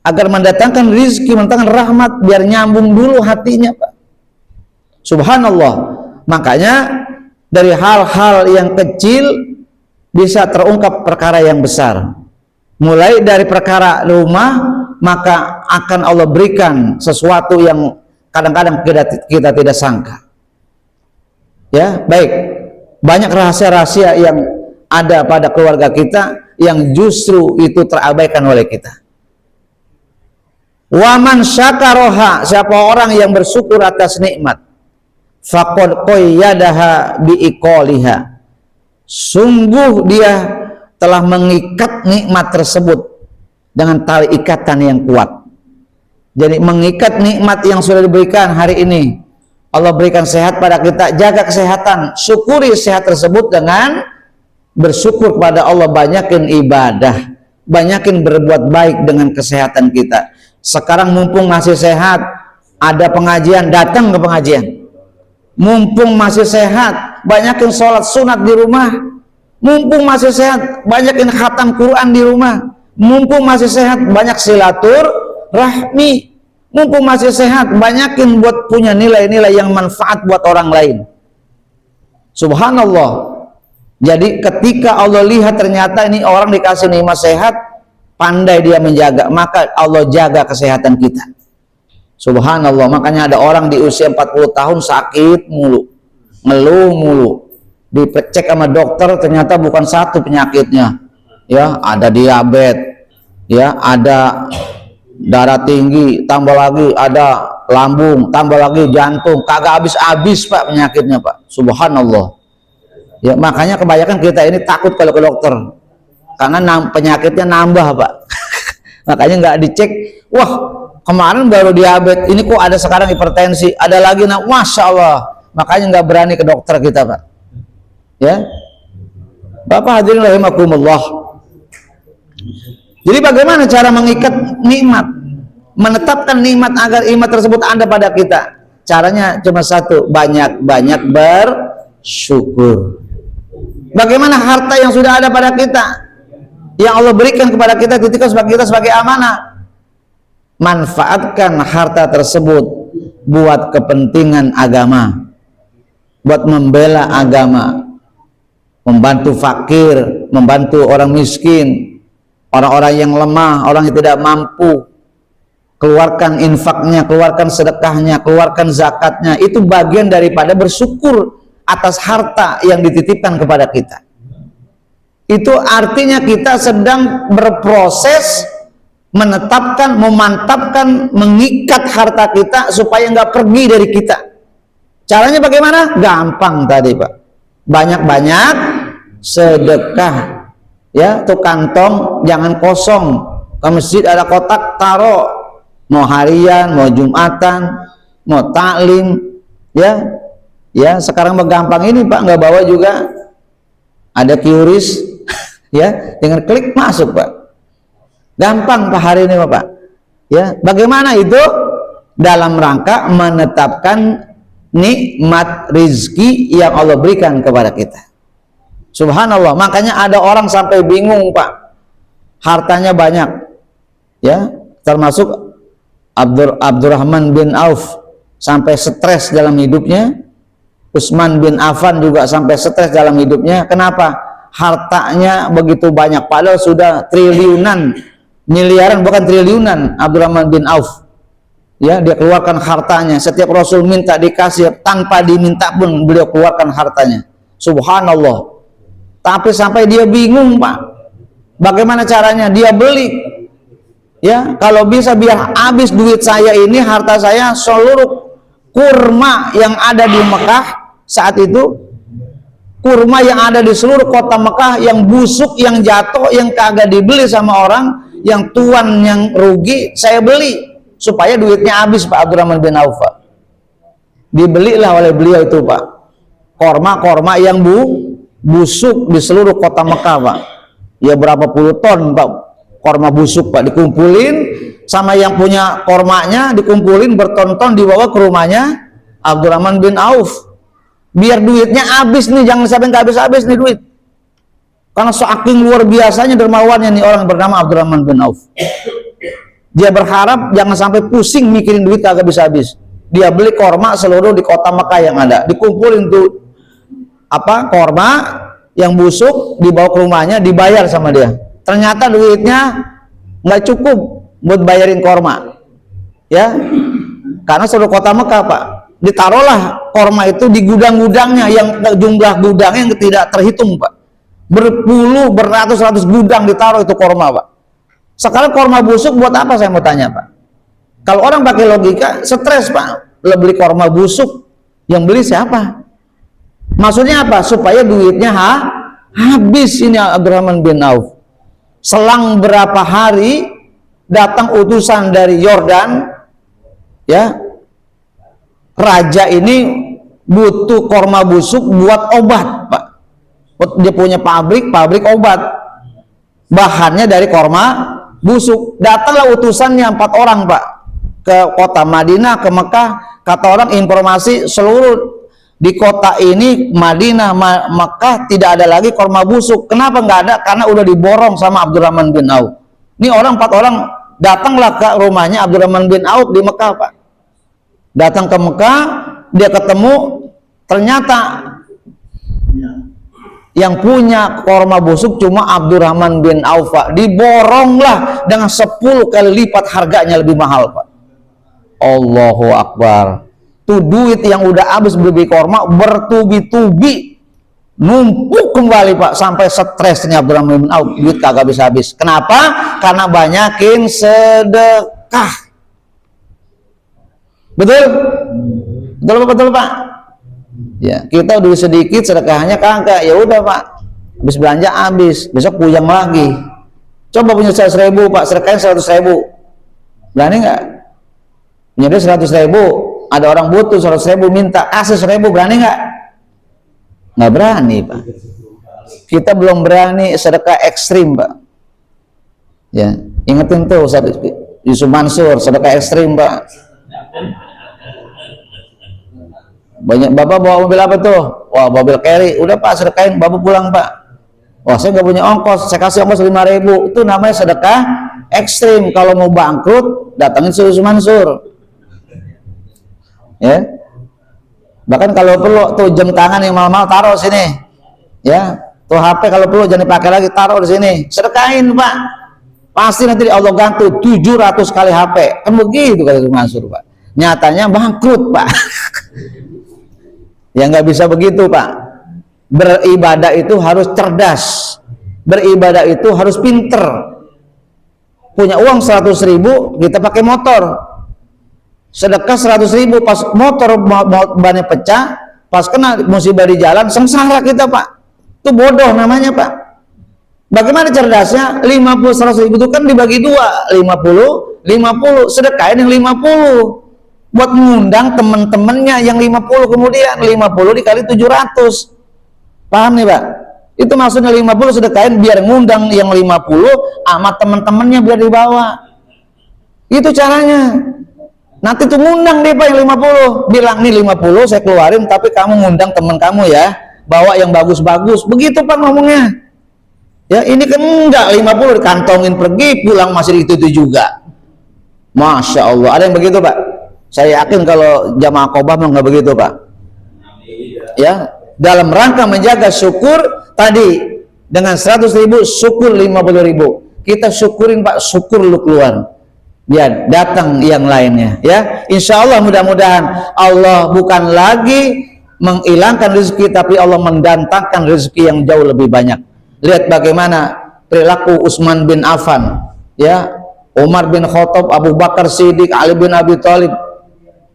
agar mendatangkan rizki, mendatangkan rahmat, biar nyambung dulu hatinya, Pak. Subhanallah. Makanya dari hal-hal yang kecil bisa terungkap perkara yang besar. Mulai dari perkara rumah, maka akan Allah berikan sesuatu yang kadang-kadang kita tidak sangka. Ya, baik. Banyak rahasia-rahasia yang ada pada keluarga kita yang justru itu terabaikan oleh kita. Waman syakaroha, siapa orang yang bersyukur atas nikmat, faqad qayyadaha biiqaliha, sungguh dia telah mengikat nikmat tersebut dengan tali ikatan yang kuat. Jadi mengikat nikmat yang sudah diberikan hari ini. Allah berikan sehat pada kita, jaga kesehatan, syukuri sehat tersebut dengan bersyukur kepada Allah, banyakin ibadah, banyakin berbuat baik dengan kesehatan kita. Sekarang mumpung masih sehat, ada pengajian, datang ke pengajian. Mumpung masih sehat, banyakin sholat sunat di rumah. Mumpung masih sehat, banyakin khatam Quran di rumah. Mumpung masih sehat, banyak silaturahmi. Mumpung masih sehat, banyakin buat punya nilai-nilai yang manfaat buat orang lain. Subhanallah. Jadi ketika Allah lihat ternyata ini orang dikasih nikmat sehat, pandai dia menjaga, maka Allah jaga kesehatan kita. Subhanallah. Makanya ada orang di usia 40 tahun sakit mulu, ngeluh mulu, dicek sama dokter ternyata bukan satu penyakitnya, ya, ada diabetes, ya, ada darah tinggi, tambah lagi ada lambung, tambah lagi jantung, kagak habis-habis Pak penyakitnya Pak. Subhanallah. Ya, makanya kebanyakan kita ini takut kalau ke dokter karena penyakitnya nambah Pak. Makanya nggak dicek. Wah, kemarin baru diabetes, ini kok ada sekarang hipertensi, ada lagi, nah masya Allah. Makanya nggak berani ke dokter kita Pak. Ya, Bapak hadirin rahimakumullah. Jadi bagaimana cara mengikat nikmat, menetapkan nikmat agar nikmat tersebut ada pada kita? Caranya cuma satu, banyak-banyak bersyukur. Bagaimana harta yang sudah ada pada kita, yang Allah berikan kepada kita, titipkan sebagai kita sebagai amanah, manfaatkan harta tersebut buat kepentingan agama, buat membela agama, membantu fakir, membantu orang miskin, orang-orang yang lemah, orang yang tidak mampu. Keluarkan infaknya, keluarkan sedekahnya, keluarkan zakatnya. Itu bagian daripada bersyukur atas harta yang dititipkan kepada kita. Itu artinya kita sedang berproses menetapkan, memantapkan, mengikat harta kita supaya nggak pergi dari kita. Caranya bagaimana? Gampang tadi Pak. Banyak-banyak sedekah. Ya, tuh kantong jangan kosong. Ke masjid ada kotak, taruh. Mau harian, mau jumatan, mau taklim, ya. Ya, sekarang gampang ini Pak, nggak bawa juga. Ada QRIS, ya, dengan klik masuk Pak. Gampang Pak hari ini Pak. Ya, bagaimana itu? Dalam rangka menetapkan nikmat rizki yang Allah berikan kepada kita. Subhanallah. Makanya ada orang sampai bingung Pak, hartanya banyak, ya, termasuk Abdurrahman bin Auf sampai stres dalam hidupnya Utsman bin Affan juga sampai stres dalam hidupnya. Kenapa? Hartanya begitu banyak, padahal sudah triliunan, miliaran, bukan triliunan. Abdurrahman bin Auf, ya, dia keluarkan hartanya. Setiap Rasul minta dikasih, tanpa diminta pun beliau keluarkan hartanya. Subhanallah. Tapi sampai dia bingung, Pak, bagaimana caranya dia beli, ya, kalau bisa biar habis duit saya ini, harta saya, seluruh kurma yang ada di Mekah saat itu, kurma yang ada di seluruh kota Mekah, yang busuk, yang jatuh, yang kagak dibeli sama orang, yang tuan yang rugi, saya beli supaya duitnya habis, Pak Abdurrahman bin Auf. Dibelilah oleh beliau itu, Pak, korma-korma yang busuk di seluruh kota Mekah, Pak. Ya berapa puluh ton, Pak, korma busuk, Pak, dikumpulin sama yang punya kormanya, dikumpulin berton-ton, dibawa ke rumahnya Abdurrahman bin Auf. Biar duitnya habis nih, jangan sampai nggak habis-habis nih duit. Karena saking luar biasanya dermawannya nih orang bernama Abdurrahman bin Auf. Dia berharap jangan sampai pusing mikirin duit kagak habis-habis. Dia beli korma seluruh di kota Mekah yang ada, dikumpulin tuh apa, korma yang busuk, dibawa ke rumahnya, dibayar sama dia. Ternyata duitnya nggak cukup buat bayarin korma, ya, karena seluruh kota Mekah, Pak. Ditaruhlah korma itu di gudang-gudangnya yang jumlah gudangnya yang tidak terhitung, Pak. Berpuluh, beratus-ratus gudang ditaruh itu korma, Pak. Sekarang korma busuk buat apa, saya mau tanya, Pak? Kalau orang pakai logika, stres, Pak. Beli korma busuk, yang beli siapa? Maksudnya apa? Supaya duitnya habis ini Abdurrahman bin Auf. Selang berapa hari datang utusan dari Yordan, ya, raja ini butuh korma busuk buat obat, Pak. Dia punya pabrik obat, bahannya dari korma busuk. Datanglah utusannya 4 orang, Pak, ke kota Madinah, ke Mekah. Kata orang, informasi seluruh di kota ini, Madinah, Mekah, tidak ada lagi korma busuk. Kenapa nggak ada? Karena udah diborong sama Abdurrahman bin Auf. Ini orang 4 orang datanglah ke rumahnya Abdurrahman bin Auf di Mekah, Pak. Datang ke Mekah, dia ketemu, ternyata yang punya korma busuk cuma Abdurrahman bin Auf, Pak. Diboronglah dengan 10 kali lipat harganya, lebih mahal, Pak. Allahu Akbar. Tuh duit yang udah habis beli korma bertubi-tubi numpuk kembali, Pak, sampai stresnya Abdurrahman bin Auf, duit kagak habis-habis. Kenapa? Karena banyakin sedekah. Betul? Betul, Pak? Ya, kita duit sedikit, sedekahnya kagak. Ya udah, Pak, habis belanja habis, besok puyang lagi. Coba punya 100.000, Pak, sedekahin 100.000. Berani nggak? Punya duit 100.000, ada orang butuh 100.000, minta kasih 1.000, berani nggak? Nggak berani, Pak. Kita belum berani sedekah ekstrim, Pak. Ya, ingetin tuh Yusuf Mansur, sedekah ekstrim, Pak. Banyak, Bapak bawa mobil apa tuh? Wah, mobil carry. Udah, Pak, sedekahin, Bapak pulang, Pak. Wah, saya nggak punya ongkos, saya kasih ongkos 5.000. Itu namanya sedekah ekstrim. Kalau mau bangkrut, datangin Yusuf Mansur. Ya, bahkan kalau perlu tuh jam tangan yang mahal-mahal taruh sini, ya, tuh HP kalau perlu jangan dipakai lagi, taruh di sini, sedekahin, Pak. Pasti nanti Allah gantu 700 kali HP, kan begitu kata Mansur, Pak. Nyatanya bangkrut, Pak. Ya nggak bisa begitu, Pak. Beribadah itu harus cerdas, beribadah itu harus pinter. Punya uang 100.000, kita pakai motor. Sedekah 100.000, pas motor bannya pecah, pas kena musibah di jalan, sengsara kita, Pak. Itu bodoh namanya, Pak. Bagaimana cerdasnya? 100.000 itu kan dibagi 2, 50, sedekahin yang 50 buat mengundang teman-temannya yang 50, kemudian 50 dikali 700. Paham nih, Pak? Itu maksudnya 50 sedekahin biar ngundang yang 50 sama teman-temannya biar dibawa. Itu caranya. Nanti tuh ngundang deh, Pak, yang 50. Bilang, nih 50 saya keluarin, tapi kamu ngundang teman kamu ya. Bawa yang bagus-bagus. Begitu, Pak, ngomongnya. Ya, ini kan enggak, 50 dikantongin pergi, pulang masih itu juga. Masya Allah. Ada yang begitu, Pak? Saya yakin kalau jamaah Qobah nggak begitu, Pak. Ya, dalam rangka menjaga syukur tadi dengan 100.000 syukur 50.000. Kita syukurin Pak, syukur lu keluar. Biar datang yang lainnya ya. Insya Allah mudah-mudahan Allah bukan lagi menghilangkan rezeki, tapi Allah mendatangkan rezeki yang jauh lebih banyak. Lihat bagaimana perilaku Utsman bin Affan, ya, Umar bin Khattab, Abu Bakar Siddiq, Ali bin Abi Thalib.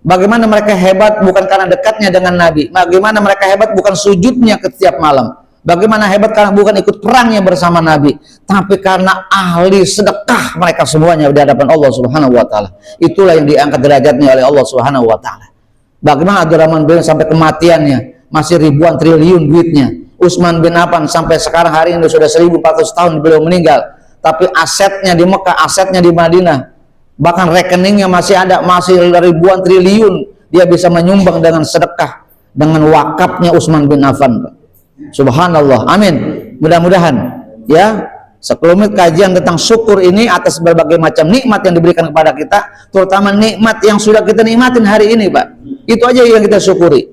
Bagaimana mereka hebat bukan karena dekatnya dengan Nabi. Bagaimana mereka hebat bukan sujudnya setiap malam. Bagaimana hebat karena bukan ikut perangnya bersama Nabi, tapi karena ahli sedekah mereka semuanya di hadapan Allah Subhanahu wa taala. Itulah yang diangkat derajatnya oleh Allah Subhanahu wa taala. Bagaimana Abdurrahman bin sampai kematiannya masih ribuan triliun duitnya. Utsman bin Affan sampai sekarang hari ini sudah 1400 tahun beliau meninggal, tapi asetnya di Mekah, asetnya di Madinah, bahkan rekeningnya masih ada, masih ribuan triliun. Dia bisa menyumbang dengan sedekah, dengan wakafnya Utsman bin Affan. Subhanallah, amin. Mudah-mudahan ya sekelumit kajian tentang syukur ini atas berbagai macam nikmat yang diberikan kepada kita, terutama nikmat yang sudah kita nikmatin hari ini Pak. Itu aja yang kita syukuri.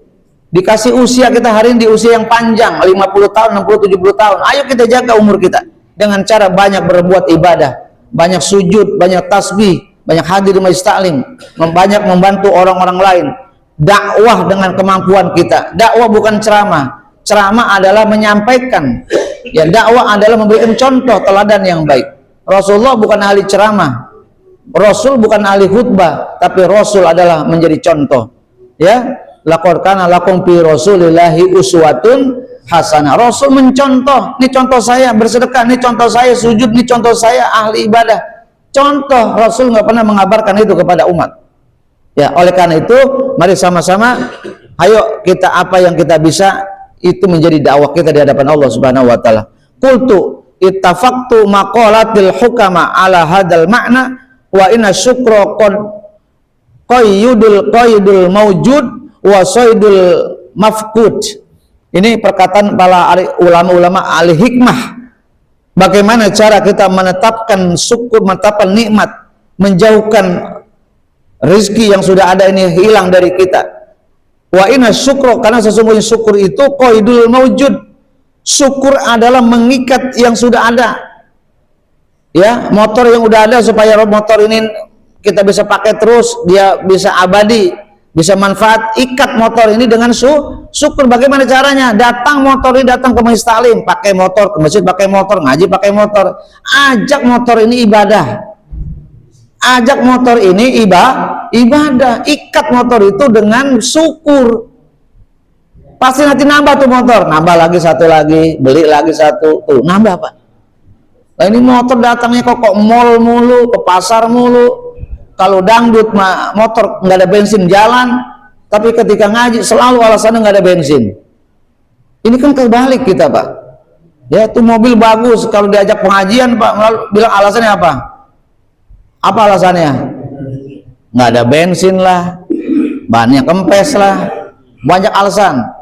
Dikasih usia kita hari ini di usia yang panjang, 50 tahun, 60, 70 tahun. Ayo kita jaga umur kita dengan cara banyak berbuat ibadah, banyak sujud, banyak tasbih, banyak hadir di majelis taklim, banyak membantu orang-orang lain. Dakwah dengan kemampuan kita. Dakwah bukan ceramah. Ceramah adalah menyampaikan. Ya, dakwah adalah memberikan contoh teladan yang baik. Rasulullah bukan ahli ceramah. Rasul bukan ahli khutbah, tapi Rasul adalah menjadi contoh. Ya, laqad kana lakum fi Rasulillahi uswatun hasanah. Rasul mencontoh, ini contoh saya bersedekah, ini contoh saya sujud, ini contoh saya ahli ibadah. Contoh. Rasul nggak pernah mengabarkan itu kepada umat. Ya, oleh karena itu mari sama-sama ayo kita apa yang kita bisa itu menjadi dakwah kita di hadapan Allah Subhanahu wa taala. Qultu ittafaqtu maqalatil hukama ala hadal ma'na wa inna syukra qaidul mawjud wa saydul mafqud. Ini perkataan para ulama-ulama ahli hikmah. Bagaimana cara kita menetapkan syukur, menetapkan nikmat, menjauhkan rezeki yang sudah ada ini hilang dari kita. Wa inna syukra, karena sesungguhnya syukur itu qaidul mawjud. Syukur adalah mengikat yang sudah ada. Ya, motor yang udah ada supaya motor ini kita bisa pakai terus, dia bisa abadi, bisa manfaat. Ikat motor ini dengan syukur. Bagaimana caranya? Datang motor ini, datang ke majelis taklim, pakai motor, ke masjid pakai motor, ngaji pakai motor. Ajak motor ini ibadah. Ajak motor ini ibadah. Ikat motor itu dengan syukur. Pasti nanti nambah tuh motor, nambah lagi satu lagi, beli lagi satu, tuh nambah Pak. Nah, ini motor datangnya kok mall mulu, ke pasar mulu. Kalau dangdut motor nggak ada bensin jalan, tapi ketika ngaji selalu alasannya nggak ada bensin. Ini kan kebalik kita Pak. Ya, tuh mobil bagus, kalau diajak pengajian Pak bilang alasannya apa? Apa alasannya? Nggak ada bensin lah, bannya kempes lah, banyak alasan.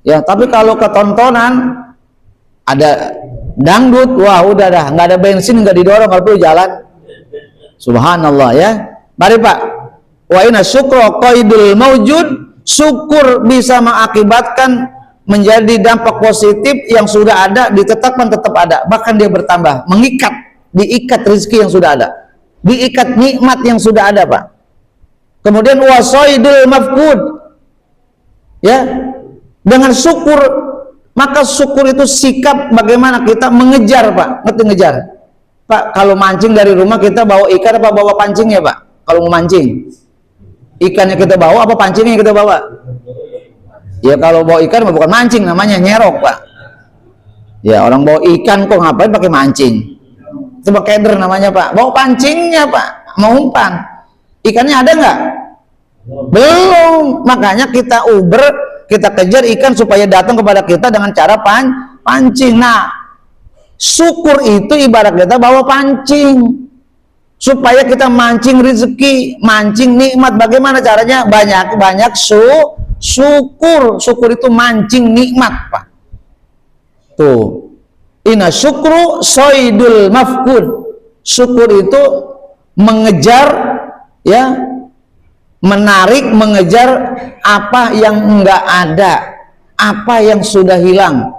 Ya, tapi kalau ketontonan ada dangdut, wah udah dah, nggak ada bensin, nggak didorong, kalau perlu jalan. Subhanallah ya. Mari Pak. Wa inna syukra qaidul mawjud. Syukur bisa mengakibatkan menjadi dampak positif yang sudah ada, ditetapkan tetap ada, bahkan dia bertambah, mengikat, diikat rezeki yang sudah ada, diikat nikmat yang sudah ada Pak. Kemudian wasaidul mafqud. Ya, dengan syukur, maka syukur itu sikap bagaimana kita mengejar Pak. Ngerti ngejar Pak? Kalau mancing dari rumah kita bawa ikan apa bawa pancingnya Pak? Kalau mau mancing, ikannya kita bawa apa pancingnya kita bawa? Ya kalau bawa ikan bukan mancing, namanya nyerok Pak. Ya, orang bawa ikan kok ngapain pakai mancing? Itu keder namanya Pak. Bawa pancingnya Pak, mau umpan. Ikannya ada nggak? Belum. Makanya kita uber, kita kejar ikan supaya datang kepada kita dengan cara pancing. Nah, syukur itu ibarat kita bawa pancing supaya kita mancing rezeki, mancing nikmat. Bagaimana caranya? Banyak syukur. Syukur itu mancing nikmat Pak. Tuh, inna syukru soidul mafqud. Syukur itu mengejar, ya, menarik, mengejar apa yang enggak ada. apa yang sudah hilang.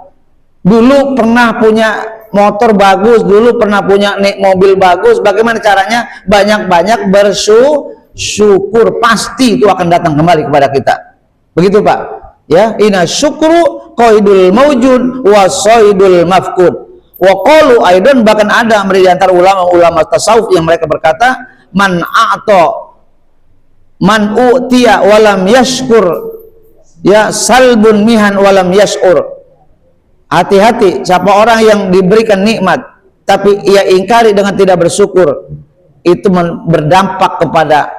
Dulu pernah punya motor bagus, dulu pernah punya mobil bagus, bagaimana caranya? Banyak-banyak bersyukur, pasti itu akan datang kembali kepada kita. Begitu Pak. Ya, inna syukru qaidul maujud wa saidul mafqud. Wa qalu aidan, bahkan ada di antara ulama-ulama tasawuf yang mereka berkata, man utiya walam yashkur, ya salbun mihan walam yashur. Hati-hati siapa orang yang diberikan nikmat tapi ia ingkari dengan tidak bersyukur, itu berdampak kepada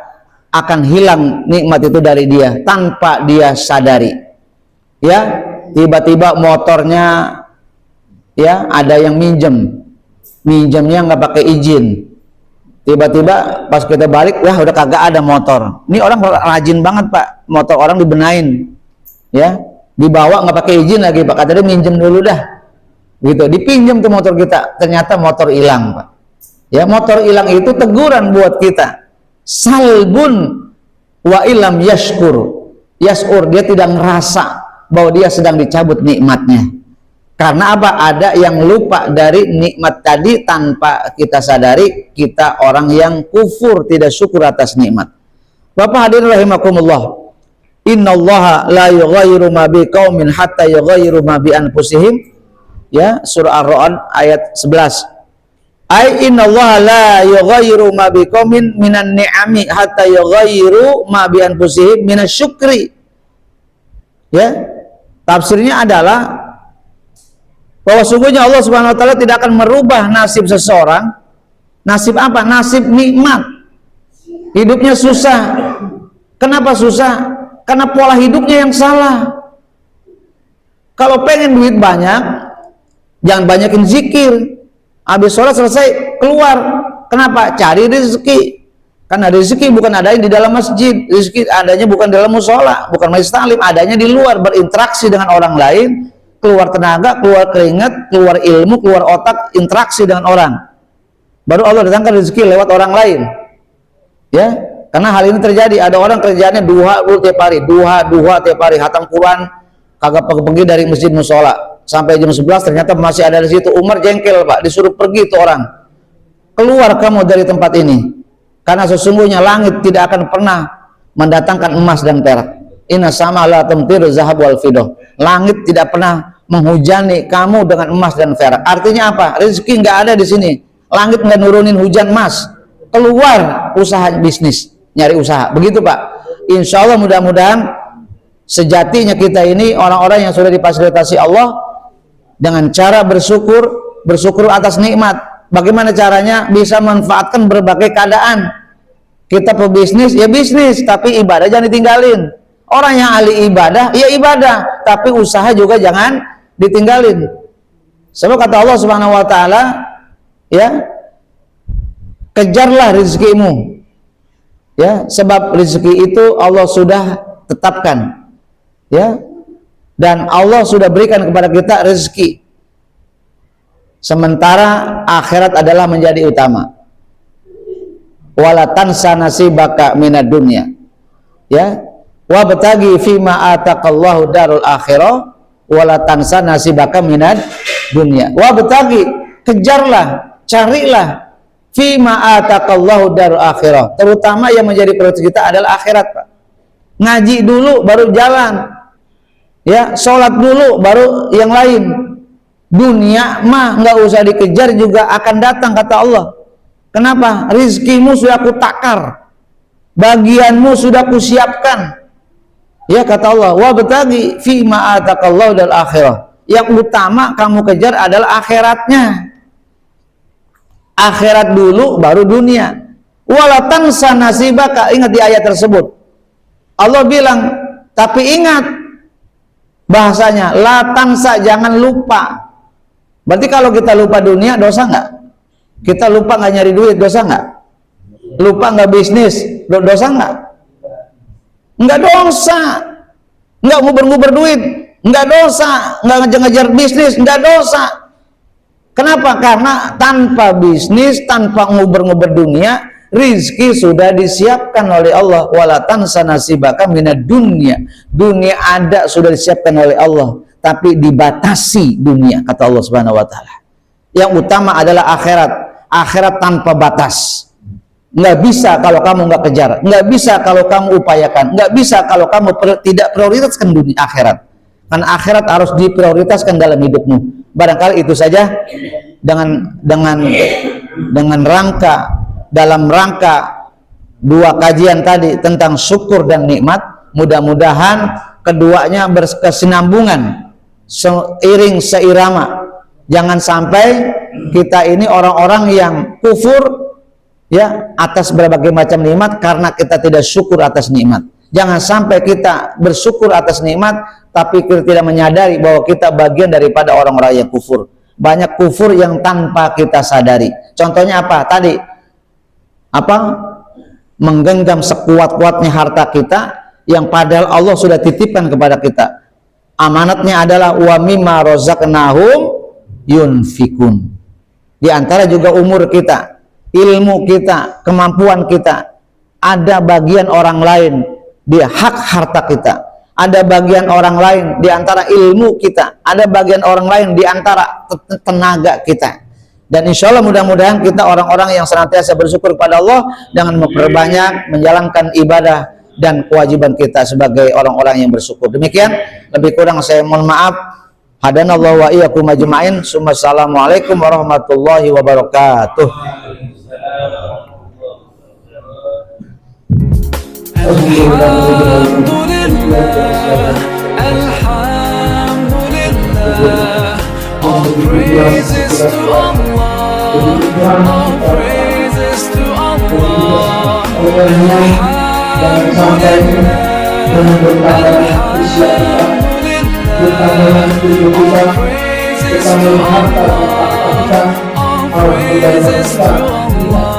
akan hilang nikmat itu dari dia tanpa dia sadari. Ya, tiba-tiba motornya ya ada yang minjemnya nggak pakai izin, tiba-tiba pas kita balik wah udah kagak ada motor. Ini orang rajin banget Pak, motor orang dibenain ya, dibawa nggak pakai izin lagi Pak, katanya minjem dulu dah gitu, dipinjam tuh motor kita, ternyata motor hilang Pak. Ya, motor hilang itu teguran buat kita. Salbun wa ilam yashkur, dia tidak ngerasa bahwa dia sedang dicabut nikmatnya. Karena apa? Ada yang lupa dari nikmat tadi tanpa kita sadari. Kita orang yang kufur, tidak syukur atas nikmat. Bapak hadirin rahimakumullah, innallaha la yughayyiru ma biqaumin hatta yughayyiru ma bi anfusihim. Ya, surah Ar-Ra'd ayat 11. Ai innallaha la yughayyiru ma biqaumin minan ni'ami hatta yughayyiru ma bi anfusihim minasyukri. Ya, tafsirnya adalah bahwa sungguhnya Allah Subhanahu wa taala tidak akan merubah nasib seseorang. Nasib apa? Nasib nikmat. Hidupnya susah. Kenapa susah? Karena pola hidupnya yang salah. Kalau pengen duit banyak, jangan banyakin zikir. Habis sholat selesai keluar. Kenapa? Cari rezeki. Karena rezeki bukan adanya di dalam masjid, rezeki adanya bukan dalam musola, bukan majelis taklim, adanya di luar, berinteraksi dengan orang lain. Keluar tenaga, keluar keringat, keluar ilmu, keluar otak, interaksi dengan orang. Baru Allah datangkan rezeki lewat orang lain. Ya, karena hal ini terjadi. Ada orang kerjaannya duha tiap hari, duha tiap hari, hatam Quran, kagak pergi dari masjid musola. Sampai jam 11 ternyata masih ada di situ. Umar jengkel Pak, disuruh pergi itu orang. Keluar kamu dari tempat ini. Karena sesungguhnya langit tidak akan pernah mendatangkan emas dan perak. Inna sama la tamtiru zahab wal fidah. Langit tidak pernah menghujani kamu dengan emas dan perak. Artinya apa? Rezeki nggak ada di sini. Langit nggak nurunin hujan emas. Keluar usaha bisnis, nyari usaha. Begitu Pak. Insya Allah mudah-mudahan sejatinya kita ini orang-orang yang sudah difasilitasi Allah dengan cara bersyukur atas nikmat. Bagaimana caranya? Bisa manfaatkan berbagai keadaan. Kita pebisnis, ya bisnis, tapi ibadah jangan ditinggalin. Orang yang ahli ibadah, ya ibadah, tapi usaha juga jangan ditinggalin. Sebab kata Allah Subhanahu wa taala, ya, kejarlah rezekimu. Ya, sebab rezeki itu Allah sudah tetapkan. Ya. Dan Allah sudah berikan kepada kita rezeki. Sementara akhirat adalah menjadi utama. Wala tansa nasibaka minad dunya. Ya. Wa batagi fima ataqallahu darul akhirah wala tansa nasibaka minad dunya. Wa batagi, kejarlah, carilah fima ataqallahu darul akhirah. Terutama yang menjadi prioritas kita adalah akhirat, Pak. Ngaji dulu baru jalan. Ya, sholat dulu baru yang lain. Dunia mah nggak usah dikejar juga akan datang kata Allah. Kenapa? Rizkimu sudah kutakar, bagianmu sudah kusiapkan. Ya kata Allah, wa batagi fi ma ataqallahu dal akhirah. Yang utama kamu kejar adalah akhiratnya. Akhirat dulu baru dunia. Wala tansa nasibaka, ingat di ayat tersebut. Allah bilang, tapi ingat bahasanya, la tansa, jangan lupa. Berarti kalau kita lupa dunia, dosa nggak? Kita lupa nggak nyari duit, dosa nggak? Lupa nggak bisnis, dosa nggak? Nggak dosa. Nggak nguber-nguber duit, nggak dosa. Nggak ngejar-ngejar bisnis, nggak dosa. Kenapa? Karena tanpa bisnis, tanpa nguber-nguber dunia, rizki sudah disiapkan oleh Allah. Wala tansa nasibaka minad dunya. Dunia ada sudah disiapkan oleh Allah, tapi dibatasi dunia, kata Allah Subhanahu wa taala. Yang utama adalah akhirat. Akhirat tanpa batas. Nggak bisa kalau kamu nggak kejar, nggak bisa kalau kamu upayakan, nggak bisa kalau kamu tidak prioritaskan dunia akhirat. Karena akhirat harus diprioritaskan dalam hidupmu. Barangkali itu saja dengan dalam rangka dua kajian tadi tentang syukur dan nikmat. Mudah-mudahan keduanya berkesinambungan, seiring seirama. Jangan sampai kita ini orang-orang yang kufur ya atas berbagai macam nikmat karena kita tidak syukur atas nikmat. Jangan sampai kita bersyukur atas nikmat tapi kita tidak menyadari bahwa kita bagian daripada orang-orang yang kufur. Banyak kufur yang tanpa kita sadari. Contohnya apa? Tadi menggenggam sekuat-kuatnya harta kita yang padahal Allah sudah titipkan kepada kita. Amanatnya adalah wa mimma razaqnahum yunfikun. Di antara juga umur kita, ilmu kita, kemampuan kita, ada bagian orang lain di hak harta kita, ada bagian orang lain di antara ilmu kita, ada bagian orang lain di antara tenaga kita. Dan insya Allah mudah-mudahan kita orang-orang yang senantiasa bersyukur kepada Allah dengan memperbanyak menjalankan ibadah dan kewajiban kita sebagai orang-orang yang bersyukur. Demikian, lebih kurang saya mohon maaf. Hadanallahu wa iyyakum ajma'in. Assalamualaikum warahmatullahi wabarakatuh. Alhamdulillah, all praises to Allah, all praises to Allah. All praises to Allah.